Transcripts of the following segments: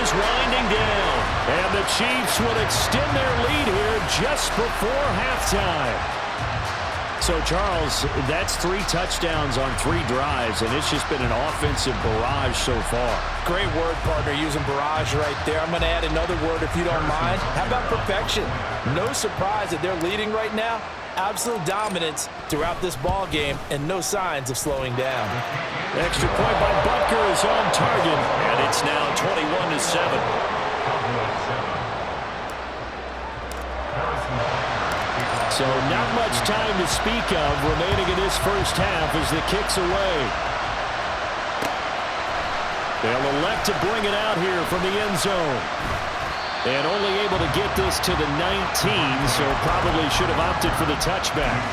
is winding down. And the Chiefs will extend their lead here just before halftime. So, Charles, that's 3 touchdowns on 3 drives, and it's just been an offensive barrage so far. Great word, partner, using barrage right there. I'm going to add another word if you don't mind. How about perfection? No surprise that they're leading right now. Absolute dominance throughout this ball game and no signs of slowing down. Extra point by Butker is on target, and it's now 21-7. So not much time to speak of remaining in this first half as the kick's away. They'll elect to bring it out here from the end zone. And only able to get this to the 19, so probably should have opted for the touchback.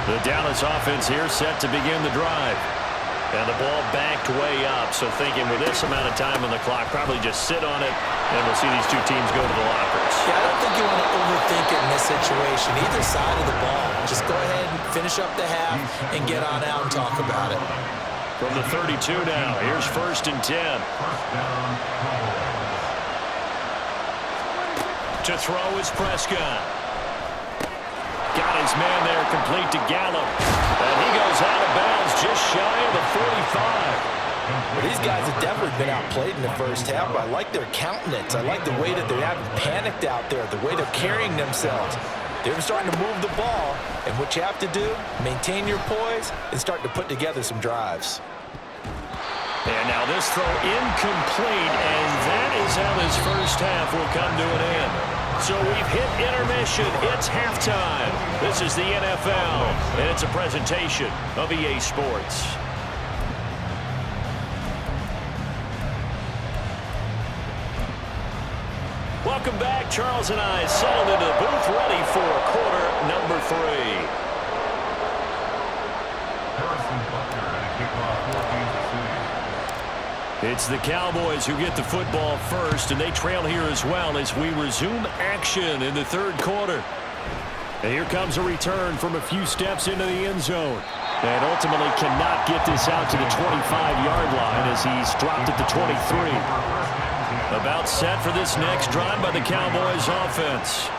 The Dallas offense here set to begin the drive. And the ball backed way up, so thinking with this amount of time on the clock, probably just sit on it, and we'll see these two teams go to the lockers. Yeah, I don't think you want to overthink it in this situation. Either side of the ball. Just go ahead and finish up the half and get on out and talk about it. From the 32 now, here's 1st and 10. To throw is Prescott. Got his man there complete to Gallup. And he goes out of bounds just shy of the 45. Well, these guys have definitely been outplayed in the first half, but I like their countenance. I like the way that they haven't panicked out there, the way they're carrying themselves. They're starting to move the ball, and what you have to do, maintain your poise and start to put together some drives. And now this throw incomplete, and that is how this first half will come to an end. So we've hit intermission. It's halftime. This is the NFL, and it's a presentation of EA Sports. Welcome back. Charles and I settled into the booth ready for quarter number 3. It's the Cowboys who get the football first, and they trail here as well as we resume action in the 3rd quarter. And here comes a return from a few steps into the end zone. And ultimately cannot get this out to the 25-yard line as he's dropped at the 23. About set for this next drive by the Cowboys offense.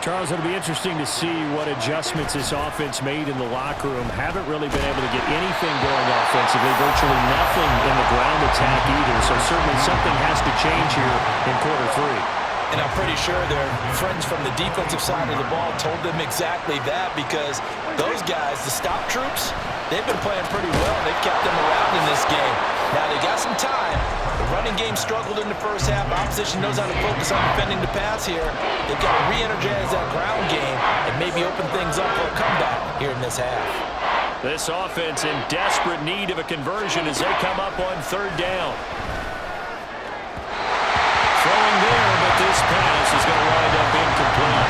Charles, it'll be interesting to see what adjustments this offense made in the locker room. Haven't really been able to get anything going offensively, virtually nothing in the ground attack either. So certainly something has to change here in quarter 3. And I'm pretty sure their friends from the defensive side of the ball told them exactly that, because those guys, the stop troops, they've been playing pretty well. They've kept them around in this game. Now they got some time. The running game struggled in the first half. Opposition knows how to focus on defending the pass here. They've got to re-energize that ground game and maybe open things up for a comeback here in this half. This offense in desperate need of a conversion as they come up on 3rd down. Throwing there, but this pass is going to wind up incomplete.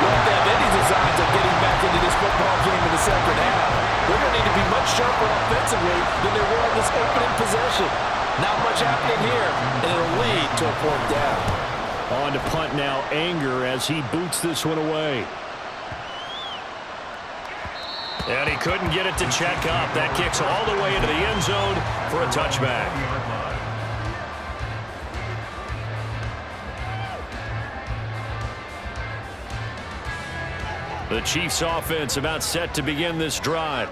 Well, they have any designs of getting back into this football game in the second half, they're going to need to be much sharper offensively than they were on this opening possession. Not much happening here, and it'll lead to a 4th down. On to punt now, Anger, as he boots this one away. And he couldn't get it to check up. That kicks all the way into the end zone for a touchback. The Chiefs offense about set to begin this drive.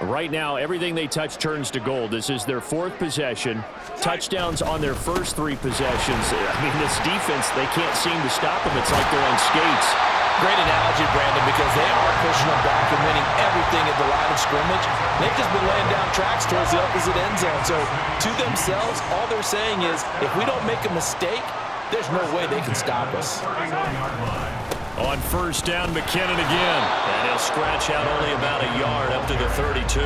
Right now, everything they touch turns to gold. This is their 4th possession. Touchdowns on their first 3 possessions. I mean, this defense, they can't seem to stop them. It's like they're on skates. Great analogy, Brandon, because they are pushing them back and winning everything at the line of scrimmage. They've just been laying down tracks towards the opposite end zone. So, to themselves, all they're saying is, if we don't make a mistake, there's no way they can stop us. On 1st down, McKinnon again. And he'll scratch out only about a yard up to the 32.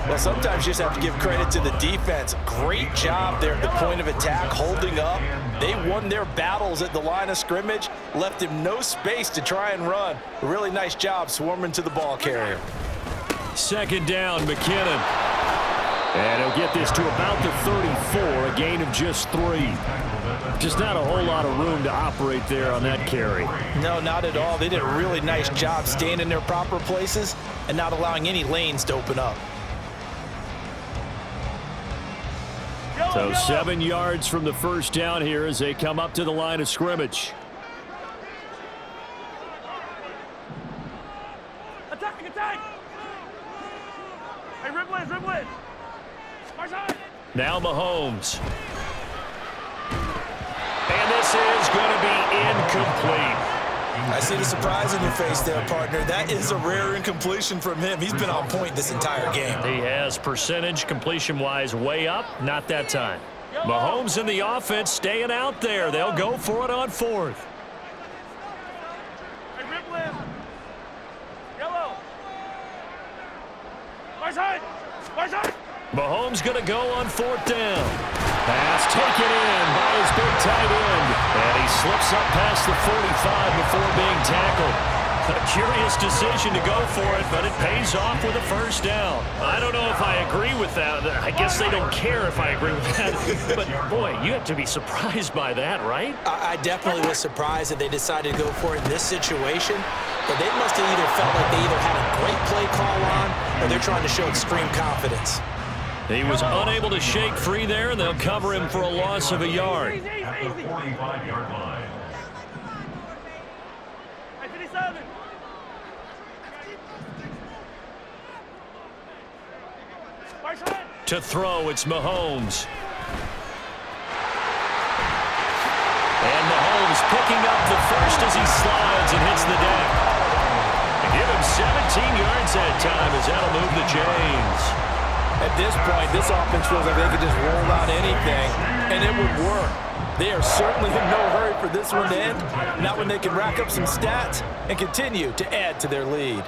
Well, sometimes you just have to give credit to the defense. Great job there at the point of attack, holding up. They won their battles at the line of scrimmage, left him no space to try and run. A really nice job swarming to the ball carrier. 2nd down, McKinnon. And he'll get this to about the 34, a gain of just 3. Just not a whole lot of room to operate there on that carry. No, not at all. They did a really nice job staying in their proper places and not allowing any lanes to open up. So 7 yards from the first down here as they come up to the line of scrimmage. Attack, attack! Hey, rip blitz, rip blitz! Now Mahomes. And this is going to be incomplete. I see the surprise in your face there, partner. That is a rare incompletion from him. He's been on point this entire game. He has percentage completion-wise way up. Not that time. Mahomes and the offense staying out there. They'll go for it on fourth. Hey, rip blitz! Yellow! My side! My side! Mahomes going to go on fourth down. Pass taken in by his big tight end. And he slips up past the 45 before being tackled. A curious decision to go for it, but it pays off with a first down. I don't know if I agree with that. I guess they don't care if I agree with that. But, boy, you have to be surprised by that, right? I definitely was surprised that they decided to go for it in this situation. But they must have either felt like they either had a great play call on or they're trying to show extreme confidence. He was unable to shake free there, and they'll cover him for a loss of a yard. At the 45-yard line. Hey, 57! My side! To throw, it's Mahomes. And Mahomes picking up the first as he slides and hits the deck. They give him 17 yards that time as that'll move the chains. At this point, this offense feels like they could just roll out anything, and it would work. They are certainly in no hurry for this one to end, not when they can rack up some stats and continue to add to their lead.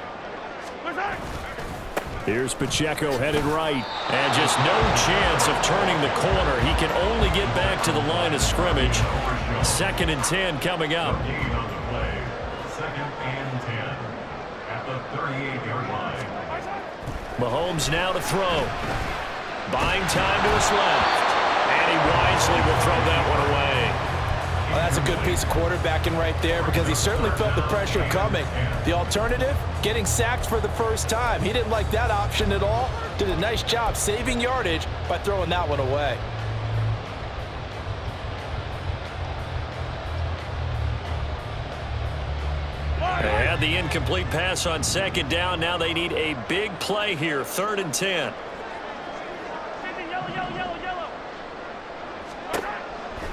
Here's Pacheco headed right, and just no chance of turning the corner. He can only get back to the line of scrimmage. 2nd and 10 coming up. 2nd and 10 at the 38-yard line. Mahomes now to throw. Buying time to his left. And he wisely will throw that one away. Well, that's a good piece of quarterbacking right there because he certainly felt the pressure coming. The alternative, getting sacked for the first time. He didn't like that option at all. Did a nice job saving yardage by throwing that one away. They had the incomplete pass on 2nd down. Now they need a big play here. 3rd and 10.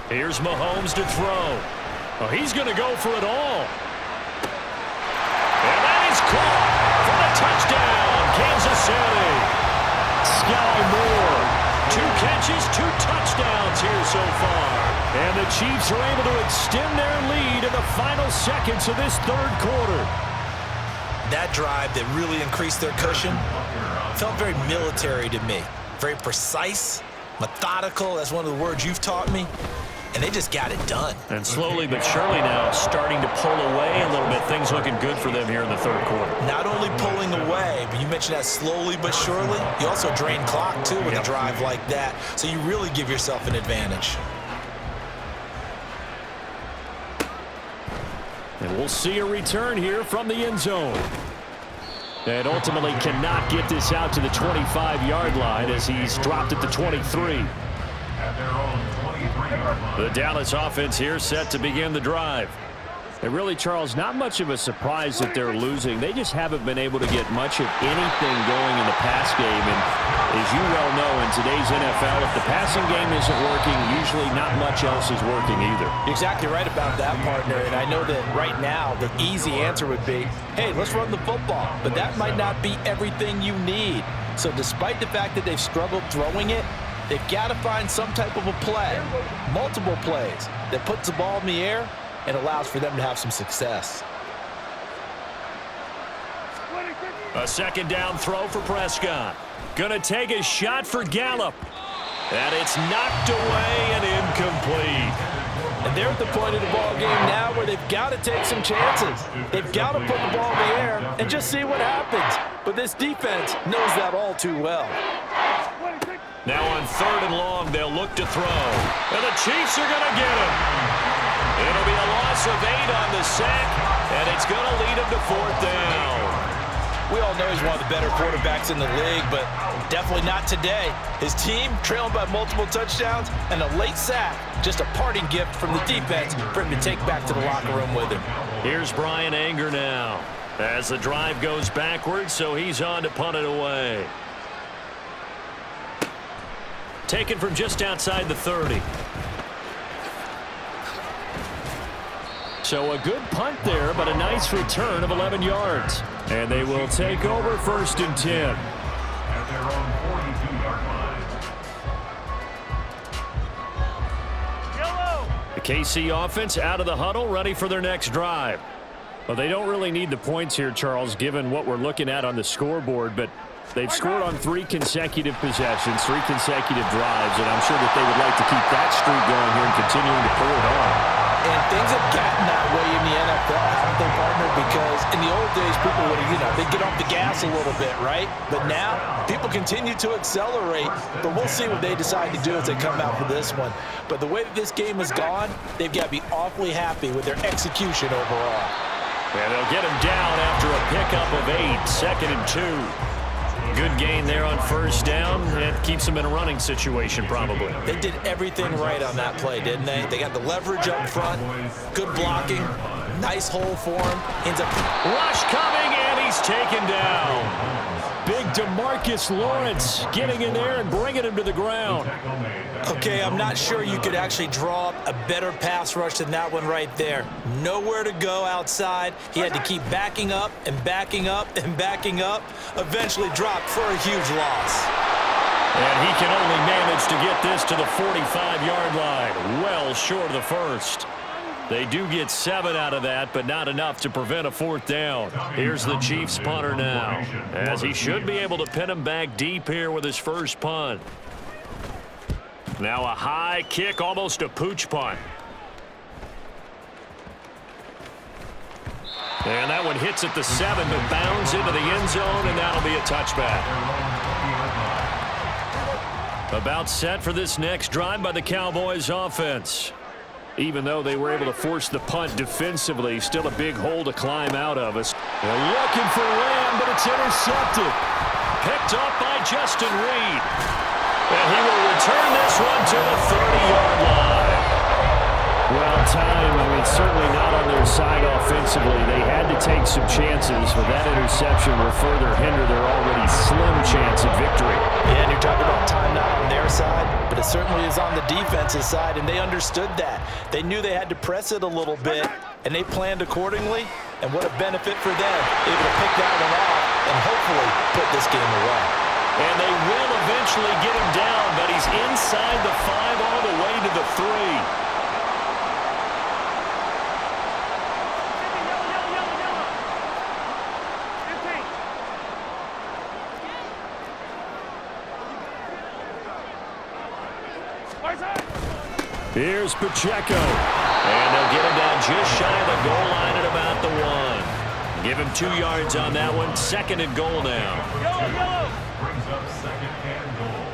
Here's Mahomes to throw. Oh, he's going to go for it all. And that is caught for the touchdown, Kansas City. Sky Moore. 2 catches, 2 touchdowns here so far. And the Chiefs are able to extend their lead in the final seconds of this 3rd quarter. That drive that really increased their cushion felt very military to me. Very precise, methodical. That's one of the words you've taught me. And they just got it done. And slowly but surely now starting to pull away a little bit. Things looking good for them here in the 3rd quarter. Not only pulling away, but you mentioned that slowly but surely. You also drain clock, too, with a drive like that. So you really give yourself an advantage. And we'll see a return here from the end zone. And ultimately cannot get this out to the 25-yard line as he's dropped at the 23. At their own 23-yard line. The Dallas offense here set to begin the drive. And really, Charles, not much of a surprise that they're losing. They just haven't been able to get much of anything going in the pass game. And as you well know, in today's NFL, if the passing game isn't working, usually not much else is working either. You're exactly right about that, partner. And I know that right now the easy answer would be, hey, let's run the football. But that might not be everything you need. So despite the fact that they've struggled throwing it, they've got to find some type of a play, multiple plays, that puts the ball in the air and allows for them to have some success. A 2nd down throw for Prescott. Gonna take a shot for Gallup. And it's knocked away and incomplete. And they're at the point of the ball game now where they've got to take some chances. They've got to put the ball in the air and just see what happens. But this defense knows that all too well. Now on 3rd and long, they'll look to throw. And the Chiefs are going to get him. It'll be a loss of 8 on the sack, and it's going to lead him to 4th down. We all know he's one of the better quarterbacks in the league, but definitely not today. His team trailing by multiple touchdowns and a late sack. Just a parting gift from the defense for him to take back to the locker room with him. Here's Brian Anger now as the drive goes backwards, so he's on to punt it away. Taken from just outside the 30. So a good punt there, but a nice return of 11 yards. And they will take over 1st and 10. At their own 42-yard line. Yellow. The KC offense out of the huddle, ready for their next drive. Well, they don't really need the points here, Charles, given what we're looking at on the scoreboard, but they've scored on 3 consecutive possessions, 3 consecutive drives, and I'm sure that they would like to keep that streak going here and continuing to pull it on. And things have gotten that way in the NFL, haven't they, partner? Because in the old days, people would, they'd get off the gas a little bit, right? But now, people continue to accelerate. But we'll see what they decide to do as they come out for this one. But the way that this game has gone, they've got to be awfully happy with their execution overall. And they'll get him down after a pickup of 8, 2nd and 2. Good gain there on 1st down. It keeps them in a running situation, probably. They did everything right on that play, didn't they? They got the leverage up front, good blocking, nice hole for him. Ends up rush coming, and he's taken down. Big DeMarcus Lawrence getting in there and bringing him to the ground. Okay, I'm not sure you could actually draw up a better pass rush than that one right there. Nowhere to go outside. He had to keep backing up and backing up and backing up. Eventually dropped for a huge loss. And he can only manage to get this to the 45-yard line. Well short of the 1st. They do get 7 out of that, but not enough to prevent a 4th down. Here's the Chiefs punter now, as he should be able to pin him back deep here with his first punt. Now a high kick, almost a pooch punt. And that one hits at the 7, but bounds into the end zone, and that'll be a touchback. About set for this next drive by the Cowboys offense. Even though they were able to force the punt defensively, still a big hole to climb out of us. They're looking for Lamb, but it's intercepted. Picked up by Justin Reed. And he will return this one to the 30-yard line. Well, time, certainly not on their side offensively. They had to take some chances, but that interception will further hinder their already slim chance at victory. Yeah, and you're talking about time not on their side, but it certainly is on the defensive side, and they understood that. They knew they had to press it a little bit, and they planned accordingly, and what a benefit for them, able to pick that one off and hopefully put this game away. And they will eventually get him down, but he's inside the 5 all the way to the 3. Here's Pacheco. And they'll get him down just shy of the goal line at about the 1. Give him 2 yards on that one. 2nd and goal now. Yellow. Brings up 2nd and goal.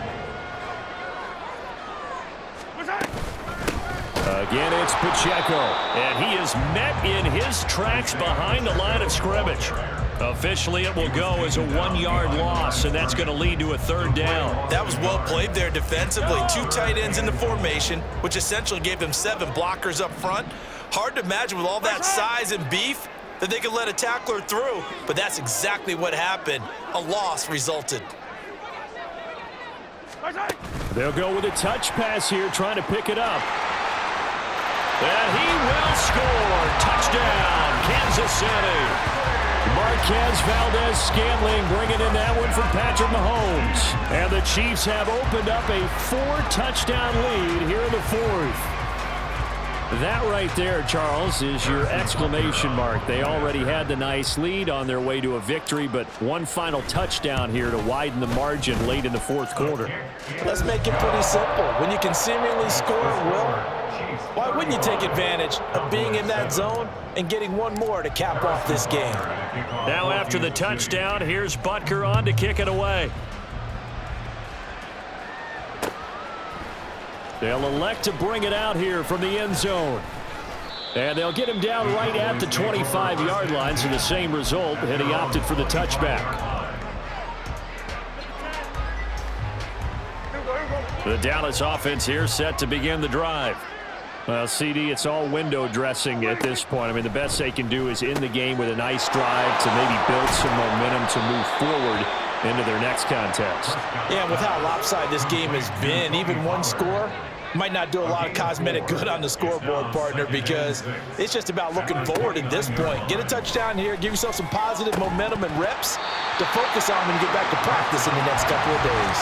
Again, it's Pacheco. And he is met in his tracks behind the line of scrimmage. Officially, it will go as a 1-yard loss, and that's going to lead to a 3rd down. That was well played there defensively. 2 tight ends in the formation, which essentially gave them 7 blockers up front. Hard to imagine with all that size and beef that they could let a tackler through, but that's exactly what happened. A loss resulted. They'll go with a touch pass here, trying to pick it up. And he will score. Touchdown, Kansas City. Marquez Valdez-Scantling bringing in that one from Patrick Mahomes. And the Chiefs have opened up a 4-touchdown lead here in the 4th. That right there, Charles, is your exclamation mark. They already had the nice lead on their way to a victory, but one final touchdown here to widen the margin late in the 4th quarter. Let's make it pretty simple. When you can seemingly score at will, why wouldn't you take advantage of being in that zone and getting one more to cap off this game? Now after the touchdown, here's Butker on to kick it away. They'll elect to bring it out here from the end zone. And they'll get him down right at the 25-yard line, so the same result, and he opted for the touchback. The Dallas offense here set to begin the drive. Well, CD, it's all window dressing at this point. I mean, the best they can do is end the game with a nice drive to maybe build some momentum to move forward into their next contest. Yeah, and with how lopsided this game has been, even one score might not do a lot of cosmetic good on the scoreboard, partner, because it's just about looking forward at this point. Get a touchdown here, give yourself some positive momentum and reps to focus on when you get back to practice in the next couple of days.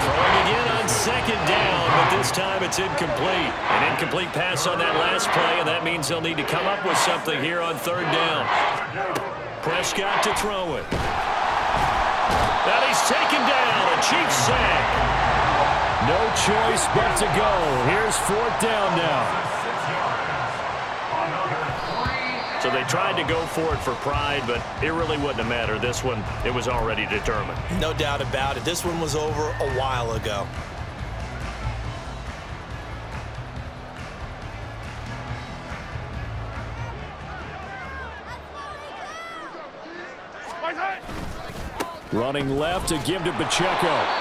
Throwing again on second down, but this time it's incomplete. An incomplete pass on that last play, and that means they'll need to come up with something here on third down. Prescott to throw it. And he's taken down, a Chiefs sack. No choice but to go. Here's fourth down now. So they tried to go for it for pride, but it really wouldn't have mattered. This one, it was already determined. No doubt about it. This one was over a while ago. Running left to give to Pacheco.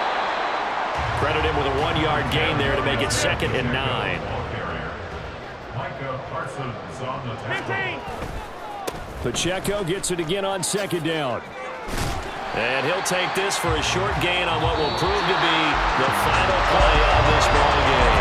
Credit him with a 1-yard gain there to make it 2nd and 9. Pacheco gets it again on second down. And he'll take this for a short gain on what will prove to be the final play of this ball game.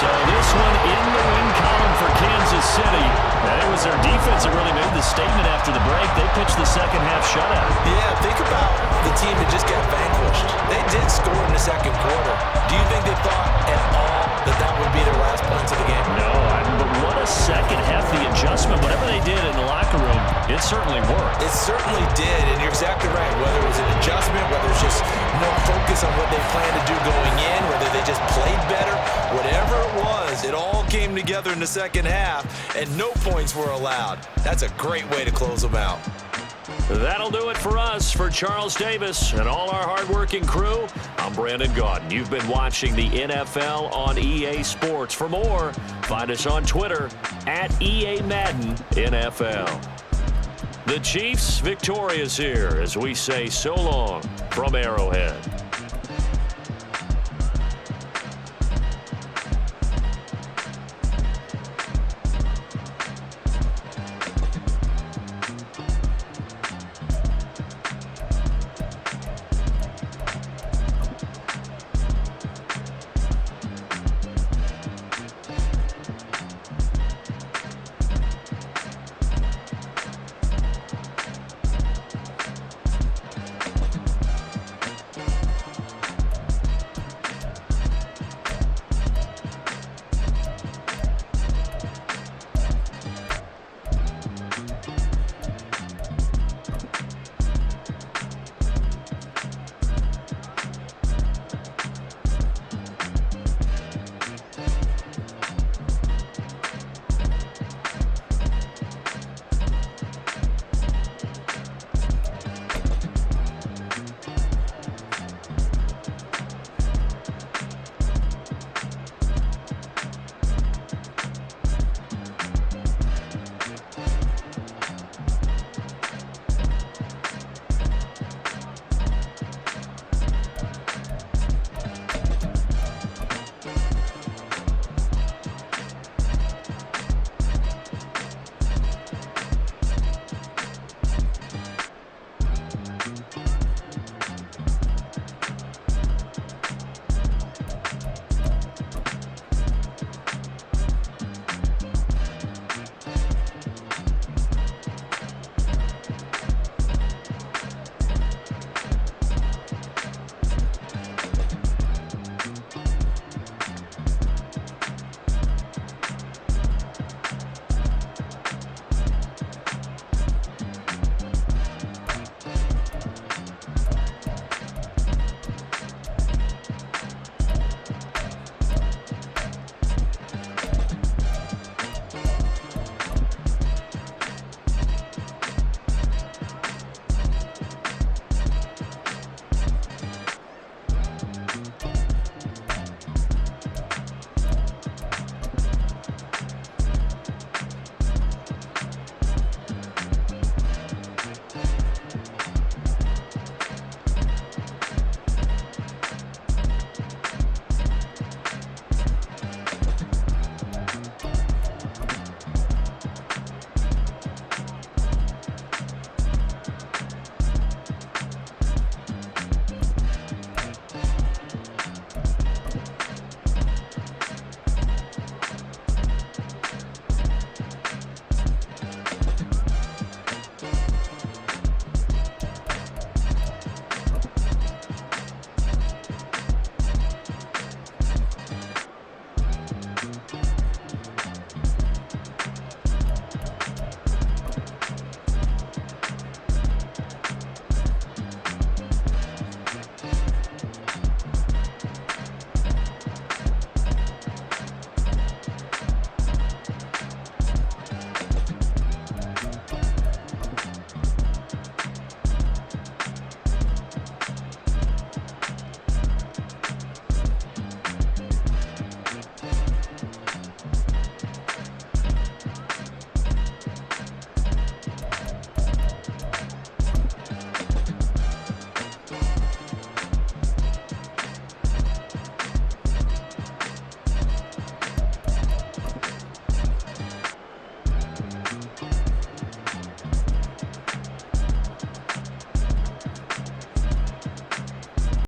So this one in the win column for Kansas City. And it was their defense that really made the statement after the break. They pitched the second half shutout. Yeah, think about the team that just got vanquished. They did score in the second quarter. Do you think they thought at all that that would be their last points of the game? No, but what a second half, the adjustment, whatever they did in the locker room, it certainly worked. It certainly did, and you're exactly right. Whether it was an adjustment, whether it's just more focus on what they planned to do going in, whether they just played better, whatever it was, it all came together in the second half, and no points were allowed. That's a great way to close them out. That'll do it for us. For Charles Davis and all our hardworking crew, I'm Brandon Gaudin. You've been watching the NFL on EA Sports. For more, find us on Twitter at EA Madden NFL. The Chiefs victorious here as we say so long from Arrowhead.